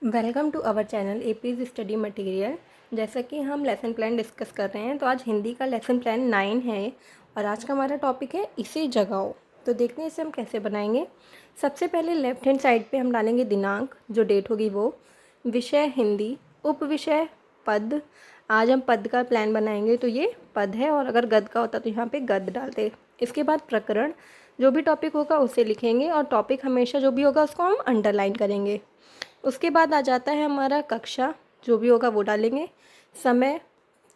Welcome to our channel एपीज study material. जैसा कि हम लेसन प्लान डिस्कस कर रहे हैं, तो आज हिंदी का लेसन प्लान 9 है और आज का हमारा टॉपिक है इसे जगाओ। तो देखते हैं इसे हम कैसे बनाएंगे। सबसे पहले लेफ्ट हैंड साइड पे हम डालेंगे दिनांक, जो डेट होगी वो। विषय हिंदी, उप विषय पद। आज हम पद का प्लान बनाएंगे, तो ये पद है, और अगर गद का होता तो यहाँ पे गद डालते। इसके बाद प्रकरण, जो भी टॉपिक होगा उसे लिखेंगे, और टॉपिक हमेशा जो भी होगा उसको हम अंडरलाइन करेंगे। उसके बाद आ जाता है हमारा कक्षा, जो भी होगा वो डालेंगे। समय,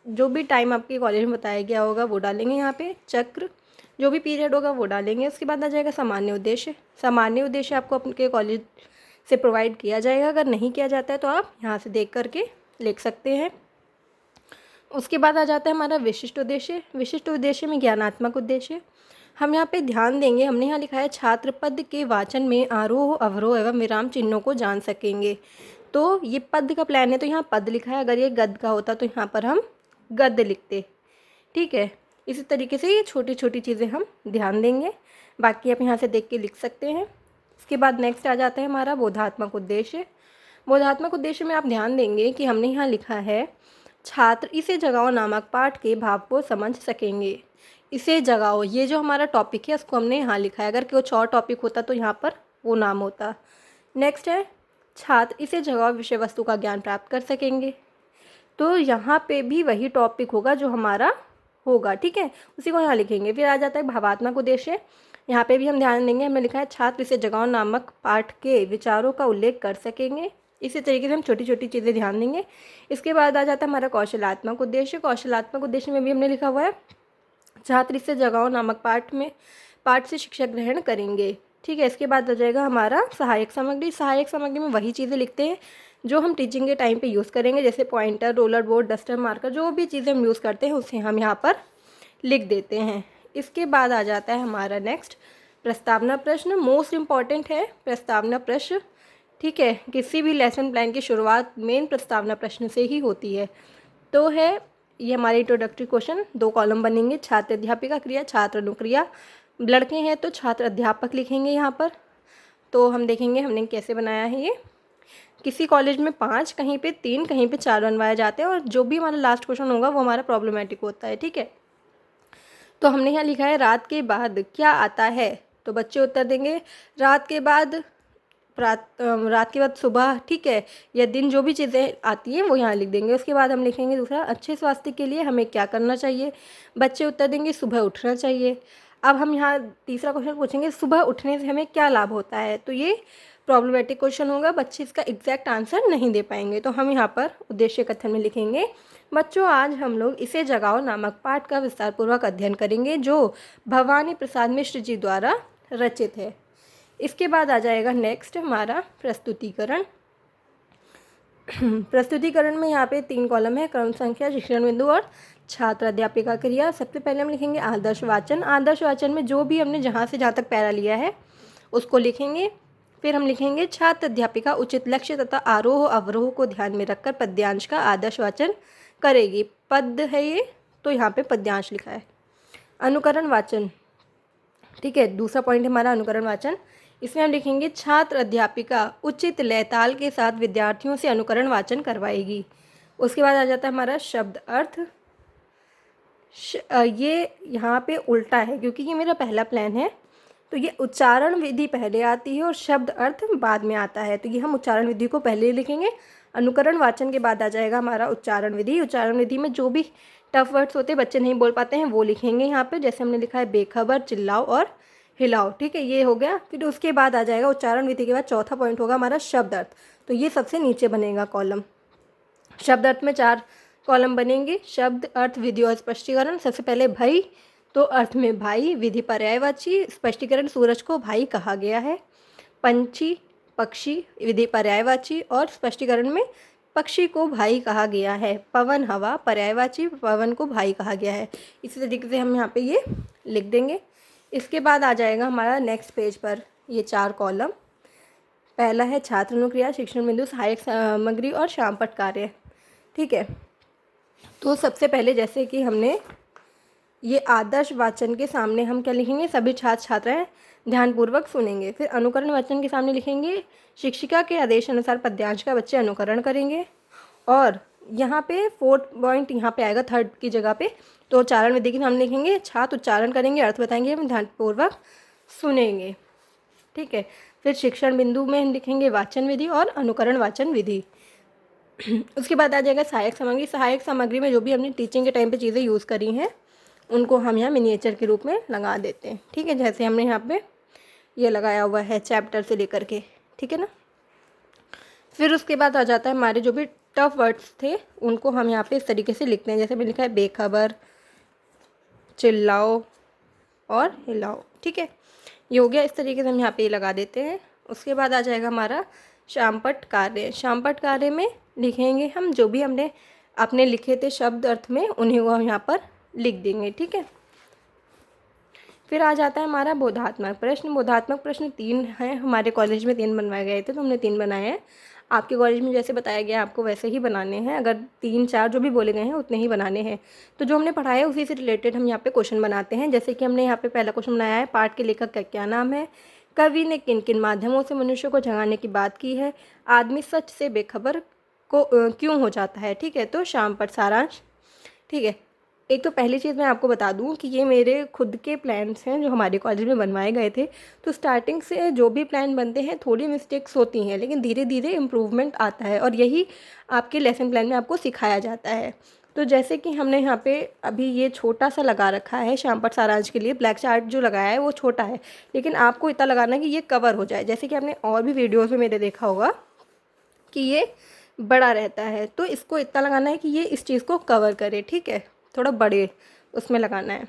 जो भी टाइम आपके कॉलेज में बताया गया होगा वो डालेंगे यहाँ पे। चक्र, जो भी पीरियड होगा वो डालेंगे। उसके बाद आ जाएगा सामान्य उद्देश्य। सामान्य उद्देश्य आपको अपने कॉलेज से प्रोवाइड किया जाएगा, अगर नहीं किया जाता है तो आप यहाँ से देख करके लिख सकते हैं। उसके बाद आ जाता है हमारा विशिष्ट उद्देश्य। विशिष्ट उद्देश्य में ज्ञानात्मक उद्देश्य। हम यहाँ पे ध्यान देंगे, हमने यहाँ लिखा है छात्र पद के वाचन में आरोह अवरोह एवं विराम चिन्हों को जान सकेंगे। तो ये पद का प्लान है, तो यहाँ पद लिखा है। अगर ये गद का होता तो यहाँ पर हम गद लिखते। ठीक है, इसी तरीके से ये छोटी छोटी चीज़ें हम ध्यान देंगे, बाकी आप यहाँ से देख के लिख सकते हैं। इसके बाद नेक्स्ट आ जाता है हमारा बोधात्मक उद्देश्य। बोधात्मक उद्देश्य में आप ध्यान देंगे कि हमने यहाँ लिखा है छात्र इसे जगाओ नामक पाठ के भाव को समझ सकेंगे। इसे जगाओ, ये जो हमारा टॉपिक है उसको हमने यहाँ लिखा है। अगर कुछ और टॉपिक होता तो यहाँ पर वो नाम होता। नेक्स्ट है छात्र इसे जगाओ विषय वस्तु का ज्ञान प्राप्त कर सकेंगे। तो यहाँ पे भी वही टॉपिक होगा जो हमारा होगा, ठीक है, उसी को यहाँ लिखेंगे। फिर आ जाता है भावात्मक उद्देश्य। यहाँ पे भी हम ध्यान देंगे, हमने लिखा है छात्र इसे जगाओ नामक पाठ के विचारों का उल्लेख कर सकेंगे। इसी तरीके से हम छोटी छोटी चीज़ें ध्यान देंगे। इसके बाद आ जाता है हमारा कौशलात्मक उद्देश्य। कौशलात्मक उद्देश्य में भी हमने लिखा हुआ है छात्र इसे जगाओ नामक पाठ से शिक्षा ग्रहण करेंगे। ठीक है, इसके बाद आ जाएगा हमारा सहायक सामग्री। सहायक सामग्री में वही चीज़ें लिखते हैं जो हम टीचिंग के टाइम पे यूज़ करेंगे, जैसे pointer, roller board, duster, marker, जो भी चीज़ें हम यूज़ करते हैं उसे हम यहाँ पर लिख देते हैं। इसके बाद आ जाता है हमारा नेक्स्ट प्रस्तावना प्रश्न। मोस्ट इम्पॉर्टेंट है प्रस्तावना प्रश्न। ठीक है, किसी भी लेसन प्लान की शुरुआत मेन प्रस्तावना प्रश्न से ही होती है। तो है ये हमारे इंट्रोडक्टरी क्वेश्चन। 2 कॉलम बनेंगे, छात्र अध्यापिका क्रिया, छात्र अनुक्रिया। लड़के हैं तो छात्र अध्यापक लिखेंगे यहाँ पर। तो हम देखेंगे हमने कैसे बनाया है ये। किसी कॉलेज में 5, कहीं पे 3, कहीं पे 4 बनवाए जाते हैं, और जो भी हमारा लास्ट क्वेश्चन होगा वो हमारा प्रॉब्लमेटिक होता है। ठीक है, तो हमने यहाँ लिखा है रात के बाद क्या आता है, तो बच्चे उत्तर देंगे रात के बाद रात के बाद सुबह। ठीक है, या दिन, जो भी चीज़ें आती हैं वो यहाँ लिख देंगे। उसके बाद हम लिखेंगे दूसरा अच्छे स्वास्थ्य के लिए हमें क्या करना चाहिए। बच्चे उत्तर देंगे सुबह उठना चाहिए। अब हम यहाँ तीसरा क्वेश्चन पूछेंगे सुबह उठने से हमें क्या लाभ होता है। तो ये प्रॉब्लमेटिक क्वेश्चन होगा, बच्चे इसका एग्जैक्ट आंसर नहीं दे पाएंगे। तो हम यहाँ पर उद्देश्य कथन में लिखेंगे बच्चों आज हम लोग इसे जगाओ नामक पाठ का विस्तारपूर्वक अध्ययन करेंगे, जो भवानी प्रसाद मिश्र जी द्वारा रचित है। इसके बाद आ जाएगा नेक्स्ट हमारा प्रस्तुतिकरण। प्रस्तुतिकरण में यहाँ पे 3 कॉलम है, क्रम संख्या, शिक्षण बिंदु और छात्र अध्यापिका क्रिया। सबसे पहले हम लिखेंगे आदर्श वाचन। आदर्श वाचन में जो भी हमने जहाँ से जहाँ तक पैरा लिया है उसको लिखेंगे। फिर हम लिखेंगे छात्र अध्यापिका उचित लक्ष्य तथा आरोह अवरोह को ध्यान में रखकर पद्यांश का आदर्श वाचन करेगी। पद है ये, तो यहाँ पे पद्यांश लिखा है। अनुकरण वाचन, ठीक है, दूसरा पॉइंट हमारा अनुकरण वाचन। इसमें हम लिखेंगे छात्र अध्यापिका उचित लय ताल के साथ विद्यार्थियों से अनुकरण वाचन करवाएगी। उसके बाद आ जाता है हमारा शब्द अर्थ। ये यहाँ पे उल्टा है क्योंकि ये मेरा पहला प्लान है, तो ये उच्चारण विधि पहले आती है और शब्द अर्थ बाद में आता है। तो ये हम उच्चारण विधि को पहले लिखेंगे, अनुकरण वाचन के बाद आ जाएगा हमारा उच्चारण विधि। उच्चारण विधि में जो भी टफ वर्ड्स होते हैं, बच्चे नहीं बोल पाते हैं, वो लिखेंगे यहाँ पे। जैसे हमने लिखा है बेखबर, चिल्लाओ और हिलाओ। ठीक है, ये हो गया। फिर उसके बाद आ जाएगा उच्चारण विधि के बाद चौथा पॉइंट होगा हमारा शब्द अर्थ। तो ये सबसे नीचे बनेगा कॉलम। शब्द अर्थ में 4 कॉलम बनेंगे। शब्द अर्थ विधि और स्पष्टीकरण। सबसे पहले भाई, तो अर्थ में भाई, विधि पर्यायवाची, स्पष्टीकरण सूरज को भाई कहा गया है। पंछी, पक्षी, विधि पर्यायवाची और स्पष्टीकरण में पक्षी को भाई कहा गया है। पवन, हवा, पर्यायवाची, पवन को भाई कहा गया है। इसी तरीके से हम यहाँ पे ये लिख देंगे। इसके बाद आ जाएगा हमारा नेक्स्ट पेज पर ये 4 कॉलम। पहला है छात्र अनुक्रिया, शिक्षण बिंदु, सहायक सामग्री और शामपट कार्य। ठीक है, तो सबसे पहले जैसे कि हमने ये आदर्श वाचन के सामने हम क्या लिखेंगे, सभी छात्र छात्राएं ध्यानपूर्वक सुनेंगे। फिर अनुकरण वाचन के सामने लिखेंगे, शिक्षिका के आदेश अनुसार पद्यांश का बच्चे अनुकरण करेंगे। और यहाँ पे 4th पॉइंट यहाँ पे आएगा 3rd की जगह पे, तो उच्चारण विधि के सामने लिखेंगे, छात्र उच्चारण करेंगे, अर्थ बताएंगे एवं ध्यानपूर्वक सुनेंगे। ठीक है। फिर शिक्षण बिंदु में हम लिखेंगे वाचन विधि और अनुकरण वाचन विधि। उसके बाद आ जाएगा सहायक सामग्री। सहायक सामग्री में जो भी हमने टीचिंग के टाइम पे चीज़ें यूज़ करी हैं उनको हम यहाँ मिनिएचर के रूप में लगा देते हैं। ठीक है, जैसे हमने यहाँ पे ये लगाया हुआ है चैप्टर से लेकर के। ठीक है ना। फिर उसके बाद आ जाता है हमारे जो भी टफ वर्ड्स थे उनको हम यहाँ पे इस तरीके से लिखते हैं। जैसे मैंने लिखा है बेखबर, चिल्लाओ और हिलाओ। ठीक है, ये हो गया। इस तरीके से हम यहाँ पे लगा देते हैं। उसके बाद आ जाएगा हमारा शामपट कार्य। शामपट कार्य में लिखेंगे हम जो भी हमने अपने लिखे थे शब्द अर्थ में, उन्हीं को हम यहाँ पर लिख देंगे। ठीक है। फिर आ जाता है हमारा बोधात्मक प्रश्न। बोधात्मक प्रश्न 3 हैं, हमारे कॉलेज में 3 बनवाए गए थे तो हमने 3 बनाए हैं। आपके कॉलेज में जैसे बताया गया आपको वैसे ही बनाने हैं, अगर 3-4 जो भी बोले गए हैं उतने ही बनाने हैं। तो जो हमने पढ़ाया है उसी से रिलेटेड हम यहाँ पे क्वेश्चन बनाते हैं। जैसे कि हमने यहाँ पे पहला क्वेश्चन बनाया है, पाठ के लेखक का क्या नाम है, कवि ने किन किन माध्यमों से मनुष्य को जगाने की बात की है, आदमी सच से बेखबर को क्यों हो जाता है। ठीक है, तो शामपट सारांश। ठीक है, एक तो पहली चीज़ मैं आपको बता दूं कि ये मेरे खुद के प्लान्स हैं जो हमारे कॉलेज में बनवाए गए थे। तो स्टार्टिंग से जो भी प्लान बनते हैं थोड़ी मिस्टेक्स होती हैं, लेकिन धीरे धीरे इम्प्रूवमेंट आता है और यही आपके लेसन प्लान में आपको सिखाया जाता है। तो जैसे कि हमने यहाँ पे अभी ये छोटा सा लगा रखा है शामपट सारांश के लिए, ब्लैक चार्ट जो लगाया है वो छोटा है, लेकिन आपको इतना लगाना है कि ये कवर हो जाए। जैसे कि आपने और भी वीडियोज़ में मेरे देखा होगा कि ये बड़ा रहता है, तो इसको इतना लगाना है कि ये इस चीज़ को कवर करे। ठीक है, थोड़ा बड़े उसमें लगाना है।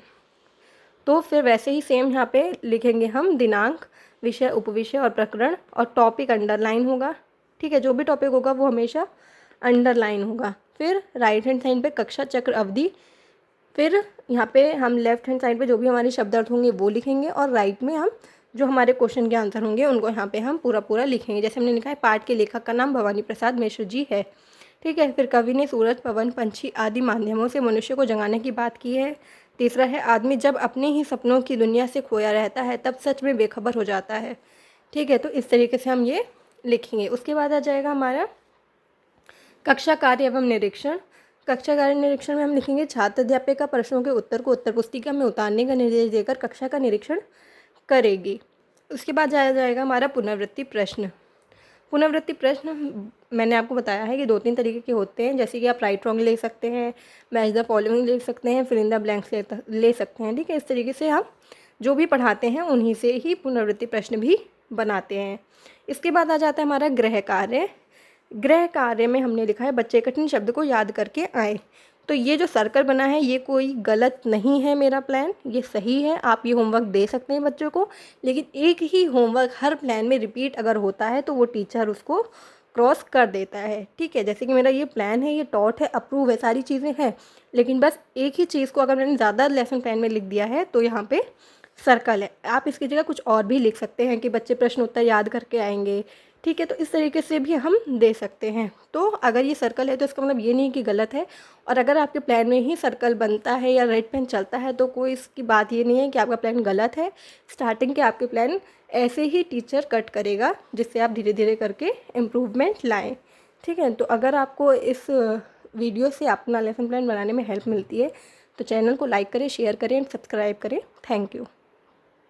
तो फिर वैसे ही सेम यहाँ पे लिखेंगे हम दिनांक, विषय, उपविषय और प्रकरण, और टॉपिक अंडरलाइन होगा। ठीक है, जो भी टॉपिक होगा वो हमेशा अंडरलाइन होगा। फिर राइट हैंड साइड पे कक्षा चक्र अवधि, फिर यहाँ पे हम लेफ्ट हैंड साइड पे जो भी हमारे शब्दार्थ होंगे वो लिखेंगे, और राइट में हम जो हमारे क्वेश्चन के आंसर होंगे उनको यहाँ पे हम पूरा पूरा लिखेंगे। जैसे हमने लिखा है पाठ के लेखक का नाम भवानी प्रसाद मिश्र जी है। ठीक है, फिर कवि ने सूरज, पवन, पंछी आदि माध्यमों से मनुष्य को जगाने की बात की है। तीसरा है आदमी जब अपने ही सपनों की दुनिया से खोया रहता है तब सच में बेखबर हो जाता है। ठीक है, तो इस तरीके से हम ये लिखेंगे। उसके बाद आ जाएगा हमारा कक्षा कार्य एवं निरीक्षण। कक्षा कार्य निरीक्षण में हम लिखेंगे छात्र अध्यापिका प्रश्नों के उत्तर को उत्तर पुस्तिका में उतारने का निर्देश देकर कक्षा का निरीक्षण करेगी। उसके बाद जाया जाएगा हमारा पुनरावृत्ति प्रश्न। पुनरावृत्ति प्रश्न मैंने आपको बताया है कि 2-3 तरीके के होते हैं, जैसे कि आप राइट रॉन्ग ले सकते हैं, मैच द फॉलोइंग ले सकते हैं, फिल इन द ब्लैंक्स ले सकते हैं। ठीक है, इस तरीके से हम जो भी पढ़ाते हैं उन्हीं से ही पुनरावृत्ति प्रश्न भी बनाते हैं। इसके बाद आ जाता है हमारा गृह कार्य। गृह कार्य में हमने लिखा है बच्चे कठिन शब्द को याद करके आए। तो ये जो सर्कल बना है ये कोई गलत नहीं है, मेरा प्लान ये सही है। आप ये होमवर्क दे सकते हैं बच्चों को, लेकिन एक ही होमवर्क हर प्लान में रिपीट अगर होता है तो वो टीचर उसको क्रॉस कर देता है। ठीक है, जैसे कि मेरा ये प्लान है, ये टॉट है, अप्रूव है, सारी चीज़ें हैं, लेकिन बस एक ही चीज़ को अगर मैंने ज़्यादा लेसन प्लान में लिख दिया है तो यहाँ पे सर्कल है। आप इसकी जगह कुछ और भी लिख सकते हैं कि बच्चे प्रश्न उत्तर याद करके आएंगे। ठीक है, तो इस तरीके से भी हम दे सकते हैं। तो अगर ये सर्कल है तो इसका मतलब ये नहीं कि गलत है, और अगर आपके प्लान में ही सर्कल बनता है या रेड पेन चलता है तो कोई इसकी बात ये नहीं है कि आपका प्लान गलत है। स्टार्टिंग के आपके प्लान ऐसे ही टीचर कट करेगा जिससे आप धीरे धीरे करके इम्प्रूवमेंट लाएँ। ठीक है, तो अगर आपको इस वीडियो से अपना लेसन प्लान बनाने में हेल्प मिलती है तो चैनल को लाइक करें, शेयर करें एंड सब्सक्राइब करें। Thank you.